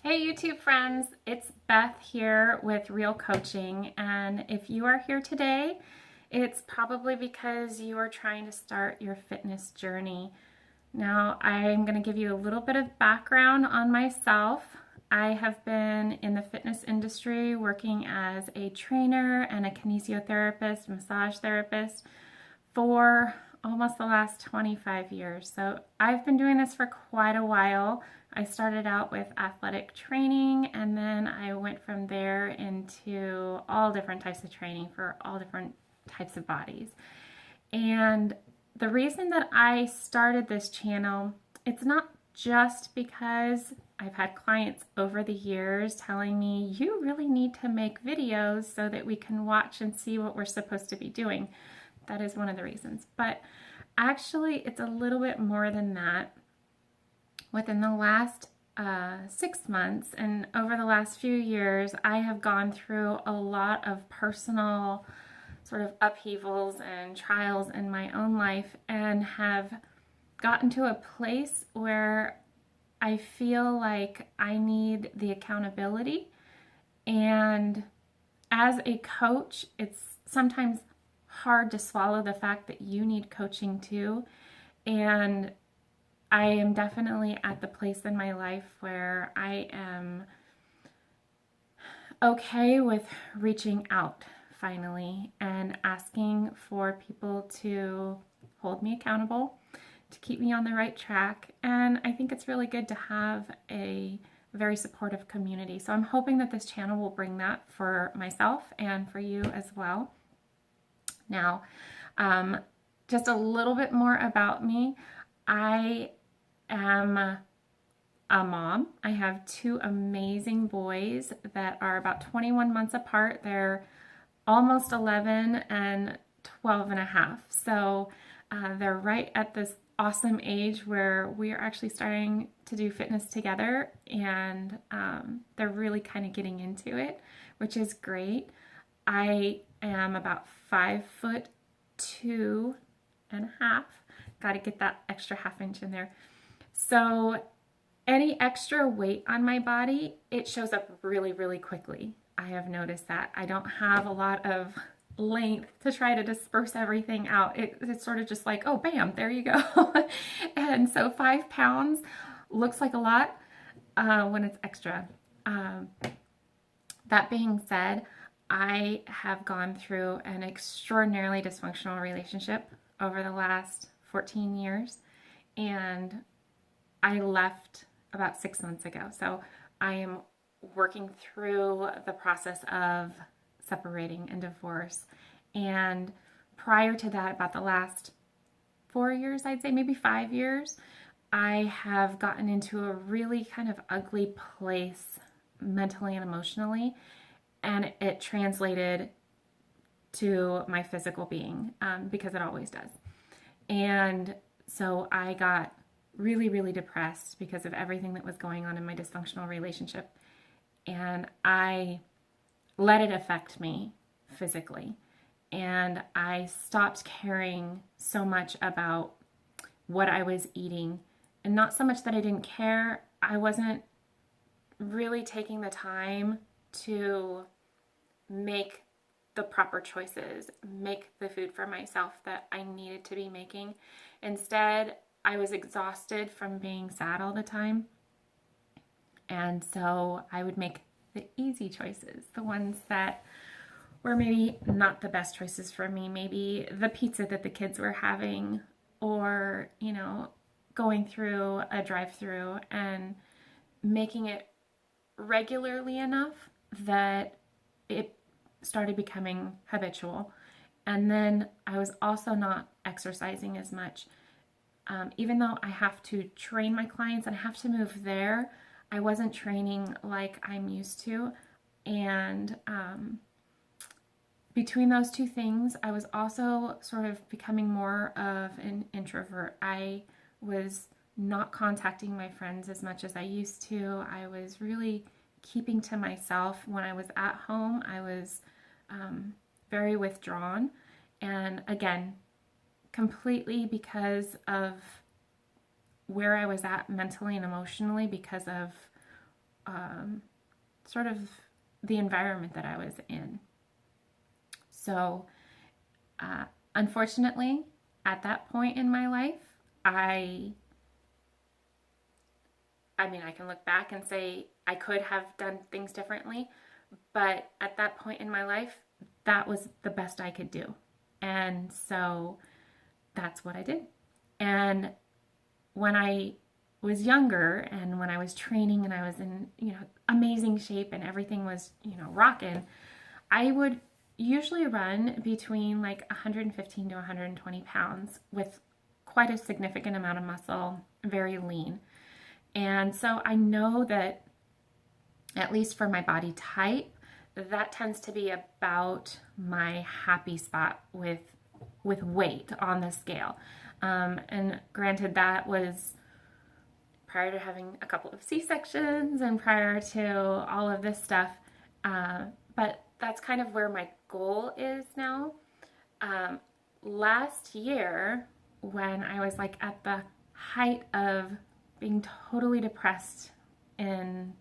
Hey YouTube friends, it's Beth here with Real Coaching, and if you are here today, it's probably because you are trying to start your fitness journey. Now, I'm going to give you a little bit of background on myself. I have been in the fitness industry working as a trainer and a kinesiotherapist, massage therapist for almost the last 25 years. So I've been doing this for quite a while. I started out with athletic training and then I went from there into all different types of training for all different types of bodies. And the reason that I started this channel, it's not just because I've had clients over the years telling me, you really need to make videos so that we can watch and see what we're supposed to be doing. That is one of the reasons. But actually, it's a little bit more than that. Within the last 6 months and over the last few years, I have gone through a lot of personal sort of upheavals and trials in my own life and have gotten to a place where I feel like I need the accountability. And as a coach, it's sometimes hard to swallow the fact that you need coaching too. And I am definitely at the place in my life where I am okay with reaching out finally and asking for people to hold me accountable, to keep me on the right track. And I think it's really good to have a very supportive community. So I'm hoping that this channel will bring that for myself and for you as well. Now, just a little bit more about me. I am a mom. I have two amazing boys that are about 21 months apart. They're almost 11 and 12 and a half. So they're right at this awesome age where we are actually starting to do fitness together, and they're really kind of getting into it, which is great. I am about 5'2.5". Got to get that extra half inch in there. So any extra weight on my body, it shows up really, really quickly. I have noticed that. I don't have a lot of length to try to disperse everything out. It's sort of just like, oh, bam, there you go. And so 5 pounds looks like a lot when it's extra. That being said, I have gone through an extraordinarily dysfunctional relationship over the last 14 years, and I left about 6 months ago. So I am working through the process of separating and divorce. And prior to that, about the last 4 years, I'd say maybe 5 years, I have gotten into a really kind of ugly place mentally and emotionally. And it translated to my physical being because it always does. And so I got really, really depressed because of everything that was going on in my dysfunctional relationship. And I let it affect me physically. And I stopped caring so much about what I was eating. And not so much that I didn't care, I wasn't really taking the time to make the proper choices, make the food for myself that I needed to be making. Instead, I was exhausted from being sad all the time. And so I would make the easy choices, the ones that were maybe not the best choices for me, maybe the pizza that the kids were having, or, going through a drive-through and making it regularly enough that it started becoming habitual. And then I was also not exercising as much. Even though I have to train my clients and I have to move there, I wasn't training like I'm used to. And between those two things, I was also sort of becoming more of an introvert. I was not contacting my friends as much as I used to. I was really keeping to myself. When I was at home, I was very withdrawn. And again, completely because of where I was at mentally and emotionally, because of sort of the environment that I was in. So, unfortunately, at that point in my life, I mean, I can look back and say I could have done things differently, but at that point in my life, that was the best I could do. And so that's what I did. And when I was younger and when I was training and I was in, amazing shape and everything was, rocking, I would usually run between like 115 to 120 pounds with quite a significant amount of muscle, very lean. And so I know that, at least for my body type, that tends to be about my happy spot with weight on the scale. And granted, that was prior to having a couple of C-sections and prior to all of this stuff. But that's kind of where my goal is now. Last year, when I was like at the height of being totally depressed in,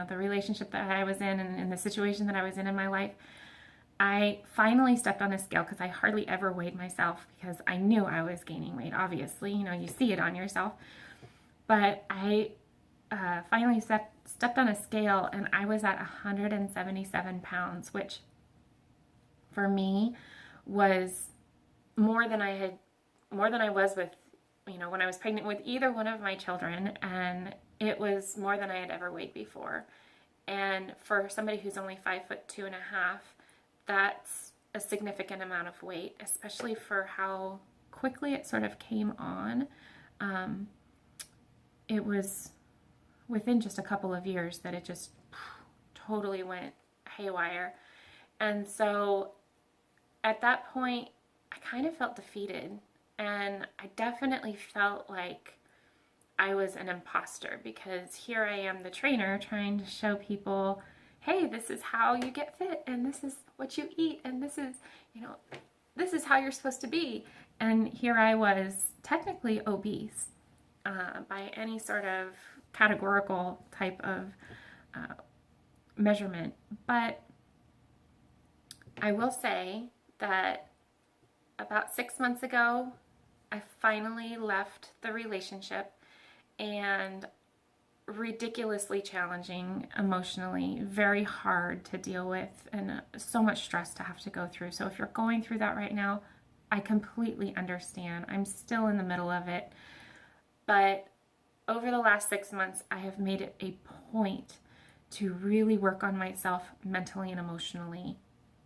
the relationship that I was in and in the situation that I was in my life, I finally stepped on a scale because I hardly ever weighed myself because I knew I was gaining weight. Obviously, you see it on yourself. But I finally stepped on a scale and I was at 177 pounds, which for me was more than I was with, when I was pregnant with either one of my children, and it was more than I had ever weighed before. And for somebody who's only 5'2.5", that's a significant amount of weight, especially for how quickly it sort of came on. It was within just a couple of years that it just totally went haywire. And so at that point, I kind of felt defeated. And I definitely felt like I was an imposter because here I am, the trainer, trying to show people, hey, this is how you get fit, and this is what you eat, and this is, this is how you're supposed to be. And here I was technically obese by any sort of categorical type of measurement. But I will say that about 6 months ago, I finally left the relationship, and ridiculously challenging emotionally, very hard to deal with, and so much stress to have to go through. So if you're going through that right now, I completely understand. I'm still in the middle of it. But over the last 6 months, I have made it a point to really work on myself mentally and emotionally,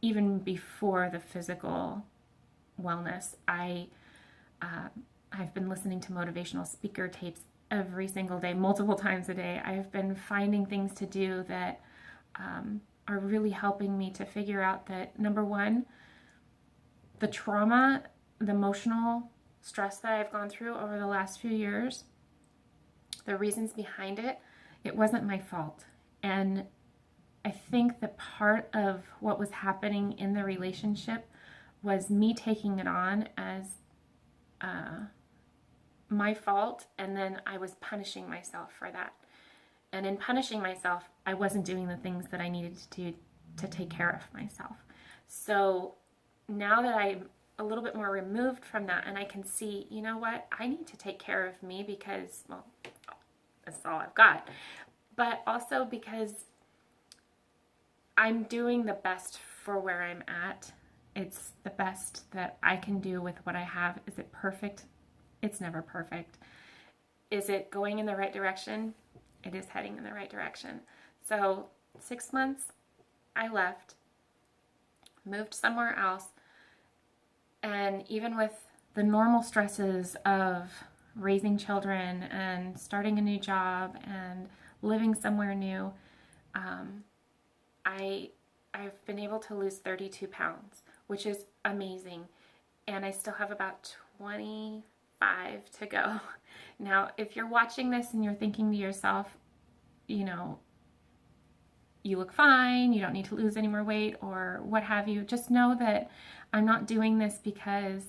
even before the physical wellness. I've been listening to motivational speaker tapes every single day, multiple times a day. I've been finding things to do that are really helping me to figure out that, number one, the trauma, the emotional stress that I've gone through over the last few years, the reasons behind it, it wasn't my fault. And I think that part of what was happening in the relationship was me taking it on as my fault, and then I was punishing myself for that. And in punishing myself, I wasn't doing the things that I needed to take care of myself. So now that I'm a little bit more removed from that, and I can see, you know what, I need to take care of me because, well, that's all I've got. But also because I'm doing the best for where I'm at. It's the best that I can do with what I have. Is it perfect? It's never perfect. Is it going in the right direction? It is heading in the right direction. So 6 months, I left, moved somewhere else, and even with the normal stresses of raising children and starting a new job and living somewhere new, I've been able to lose 32 pounds, which is amazing. And I still have about 25 to go. Now, if you're watching this and you're thinking to yourself, you look fine, you don't need to lose any more weight or what have you, just know that I'm not doing this because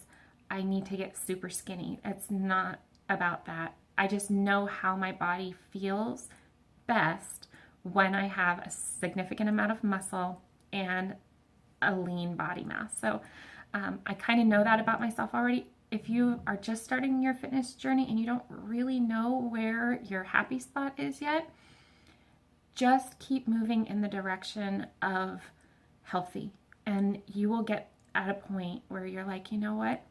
I need to get super skinny. It's not about that. I just know how my body feels best when I have a significant amount of muscle and a lean body mass. So I kind of know that about myself already. If you are just starting your fitness journey and you don't really know where your happy spot is yet, just keep moving in the direction of healthy, and you will get at a point where you're like, you know what?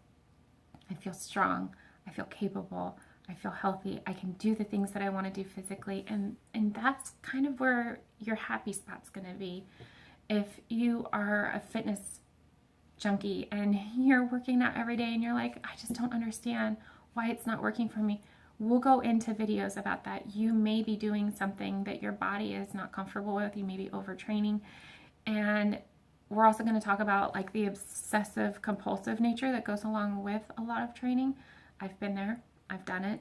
I feel strong. I feel capable. I feel healthy. I can do the things that I want to do physically. And that's kind of where your happy spot's going to be. If you are a fitness junkie and you're working out every day and you're like, I just don't understand why it's not working for me. We'll go into videos about that. You may be doing something that your body is not comfortable with. You may be overtraining. And we're also going to talk about like the obsessive compulsive nature that goes along with a lot of training. I've been there. I've done it.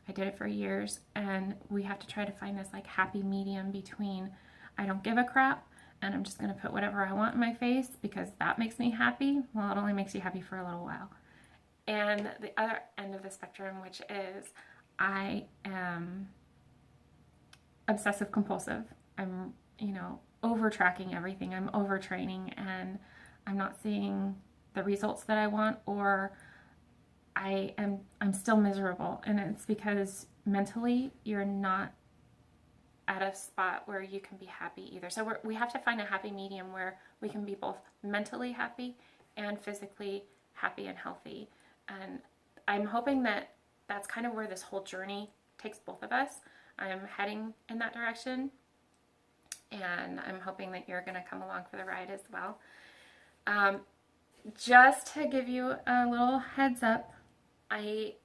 I did it for years, and we have to try to find this like happy medium between I don't give a crap and I'm just going to put whatever I want in my face because that makes me happy. Well, it only makes you happy for a little while. And the other end of the spectrum, which is I am obsessive compulsive. I'm, over tracking everything. I'm overtraining and I'm not seeing the results that I want, or I'm still miserable, and it's because mentally you're not at a spot where you can be happy either. So we have to find a happy medium where we can be both mentally happy and physically happy and healthy. And I'm hoping that that's kind of where this whole journey takes both of us. I'm heading in that direction, and I'm hoping that you're going to come along for the ride as well. Just to give you a little heads up, I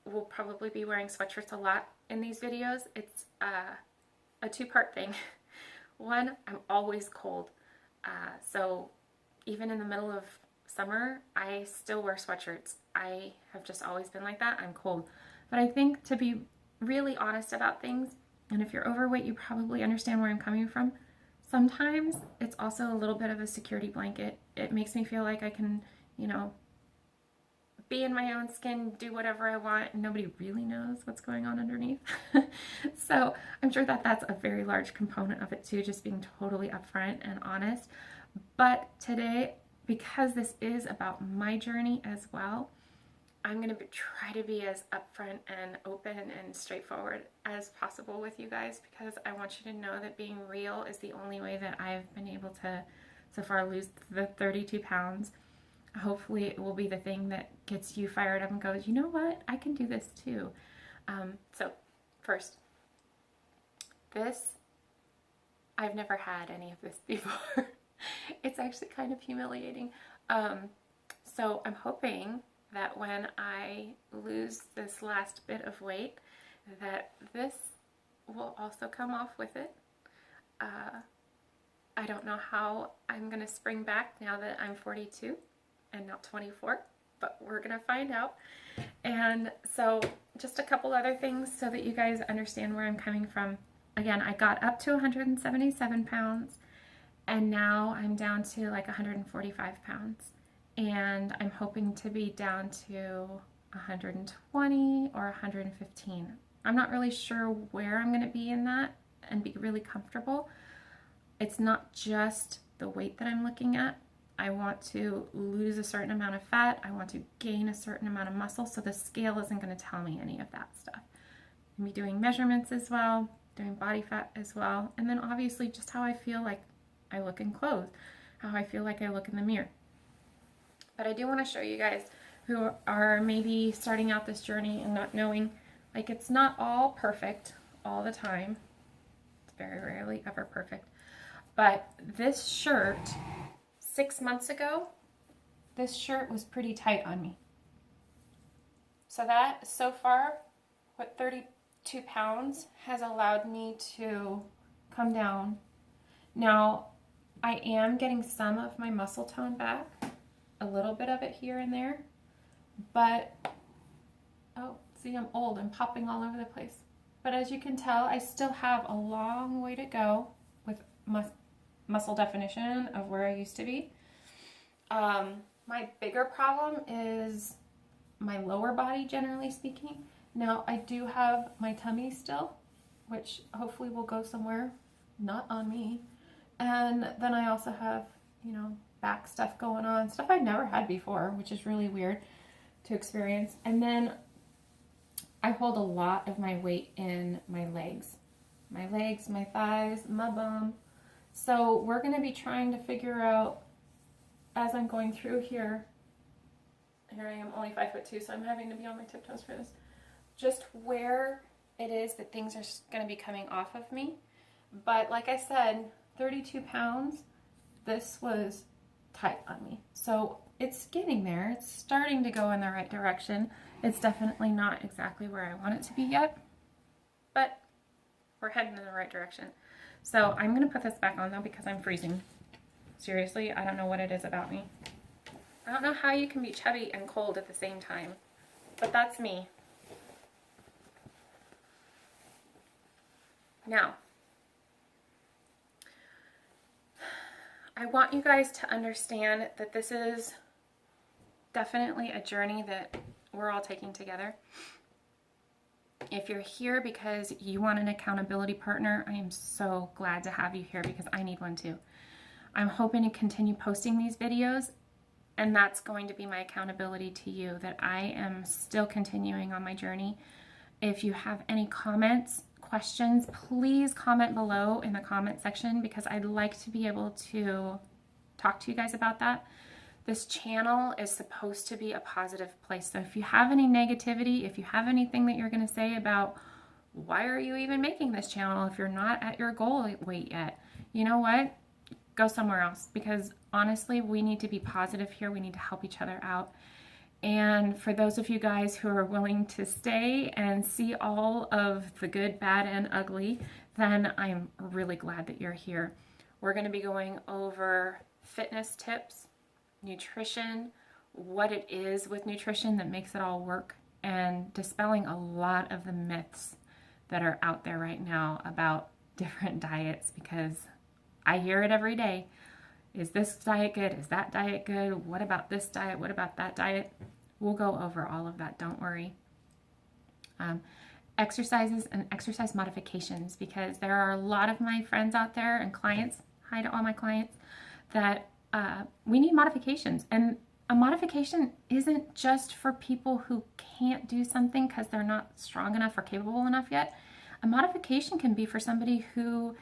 will probably be wearing sweatshirts a lot in these videos. It's a two-part thing. One, I'm always cold. So even in the middle of summer, I still wear sweatshirts. I have just always been like that. I'm cold. But I think to be really honest about things, and if you're overweight, you probably understand where I'm coming from. Sometimes it's also a little bit of a security blanket. It makes me feel like I can, be in my own skin, do whatever I want, and nobody really knows what's going on underneath. So I'm sure that that's a very large component of it too, just being totally upfront and honest. But today, because this is about my journey as well, I'm going to try to be as upfront and open and straightforward as possible with you guys, because I want you to know that being real is the only way that I've been able to so far lose the 32 pounds. Hopefully it will be the thing that gets you fired up and goes, you know what, I can do this too. So first, I've never had any of this before. It's actually kind of humiliating. So I'm hoping that when I lose this last bit of weight, that this will also come off with it. I don't know how I'm going to spring back now that I'm 42 and not 24, but we're going to find out. And so just a couple other things so that you guys understand where I'm coming from. Again, I got up to 177 pounds, and now I'm down to like 145 pounds. And I'm hoping to be down to 120 or 115. I'm not really sure where I'm going to be in that and be really comfortable. It's not just the weight that I'm looking at. I want to lose a certain amount of fat. I want to gain a certain amount of muscle, so the scale isn't going to tell me any of that stuff. I'm going to be doing measurements as well, doing body fat as well, and then obviously just how I feel like I look in clothes, how I feel like I look in the mirror. But I do want to show you guys who are maybe starting out this journey and not knowing, like, it's not all perfect all the time. It's very rarely ever perfect. But this shirt, 6 months ago, this shirt was pretty tight on me. So that, so far, 32 pounds has allowed me to come down. Now, I am getting some of my muscle tone back, a little bit of it here and there, but, oh, see, I'm old, I'm popping all over the place. But as you can tell, I still have a long way to go with muscle definition of where I used to be. My bigger problem is my lower body, generally speaking. Now, I do have my tummy still, which hopefully will go somewhere, not on me. And then I also have, you know, back stuff going on, stuff I'd never had before, which is really weird to experience. And then I hold a lot of my weight in my legs, my thighs, my bum. So we're going to be trying to figure out, as I'm going through here I am only 5'2", so I'm having to be on my tiptoes for this, just where it is that things are going to be coming off of me. But like I said, 32 pounds, this was tight on me. So it's getting there. It's starting to go in the right direction. It's definitely not exactly where I want it to be yet, but we're heading in the right direction. So I'm going to put this back on though because I'm freezing. Seriously, I don't know what it is about me. I don't know how you can be chubby and cold at the same time, but that's me. Now, I want you guys to understand that this is definitely a journey that we're all taking together. If you're here because you want an accountability partner, I am so glad to have you here because I need one too. I'm hoping to continue posting these videos, and that's going to be my accountability to you, that I am still continuing on my journey. If you have any comments, questions, please comment below in the comment section because I'd like to be able to talk to you guys about that. This channel is supposed to be a positive place. So if you have any negativity, if you have anything that you're going to say about why are you even making this channel if you're not at your goal weight yet, you know what? Go somewhere else, because honestly, we need to be positive here. We need to help each other out. And for those of you guys who are willing to stay and see all of the good, bad, and ugly, then I'm really glad that you're here. We're going to be going over fitness tips, nutrition, what it is with nutrition that makes it all work, and dispelling a lot of the myths that are out there right now about different diets, because I hear it every day. Is this diet good? Is that diet good? What about this diet? What about that diet? We'll go over all of that, don't worry. Exercises and exercise modifications, because there are a lot of my friends out there and clients, hi to all my clients, that we need modifications. And a modification isn't just for people who can't do something because they're not strong enough or capable enough yet. A modification can be for somebody who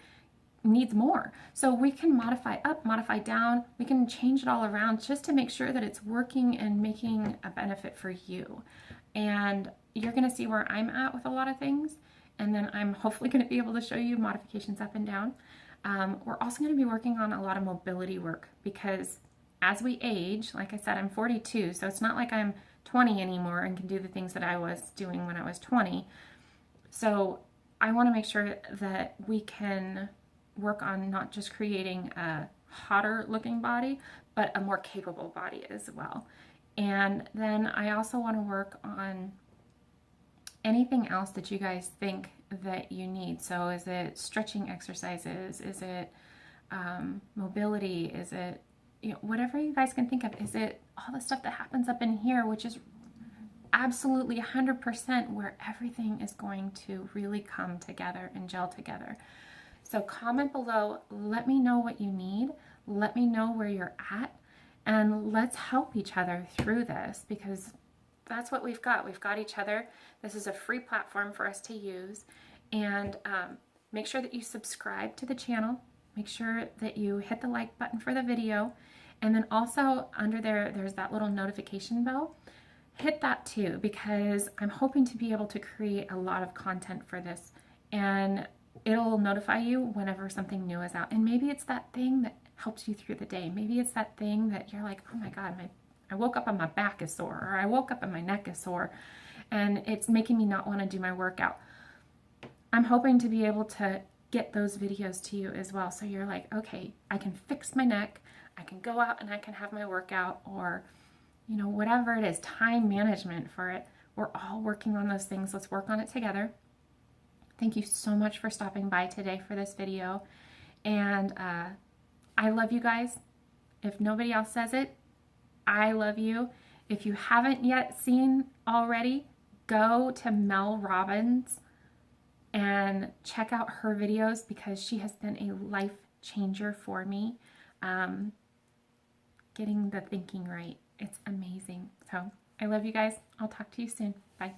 needs more. So we can modify up, modify down. We can change it all around just to make sure that it's working and making a benefit for you. And you're going to see where I'm at with a lot of things. And then I'm hopefully going to be able to show you modifications up and down. We're also going to be working on a lot of mobility work, because as we age, like I said, I'm 42, so it's not like I'm 20 anymore and can do the things that I was doing when I was 20. So I want to make sure that we can work on not just creating a hotter looking body, but a more capable body as well. And then I also want to work on anything else that you guys think that you need. So is it stretching exercises? Is it mobility? Is it, you know, whatever you guys can think of? Is it all the stuff that happens up in here, which is absolutely 100% where everything is going to really come together and gel together? So comment below, let me know what you need, let me know where you're at, and let's help each other through this, because that's what we've got. We've got each other. This is a free platform for us to use. And make sure that you subscribe to the channel. Make sure that you hit the like button for the video. And then also under there, there's that little notification bell. Hit that too, because I'm hoping to be able to create a lot of content for this. And it'll notify you whenever something new is out. And maybe it's that thing that helps you through the day. Maybe it's that thing that you're like, oh my God, I woke up and my back is sore, or I woke up and my neck is sore, and it's making me not want to do my workout. I'm hoping to be able to get those videos to you as well. So you're like, okay, I can fix my neck, I can go out and I can have my workout, or, you know, whatever it is, time management for it. We're all working on those things. Let's work on it together. Thank you so much for stopping by today for this video. And I love you guys. If nobody else says it, I love you. If you haven't yet seen already, go to Mel Robbins' and check out her videos because she has been a life changer for me. Getting the thinking right. It's amazing. So I love you guys. I'll talk to you soon. Bye.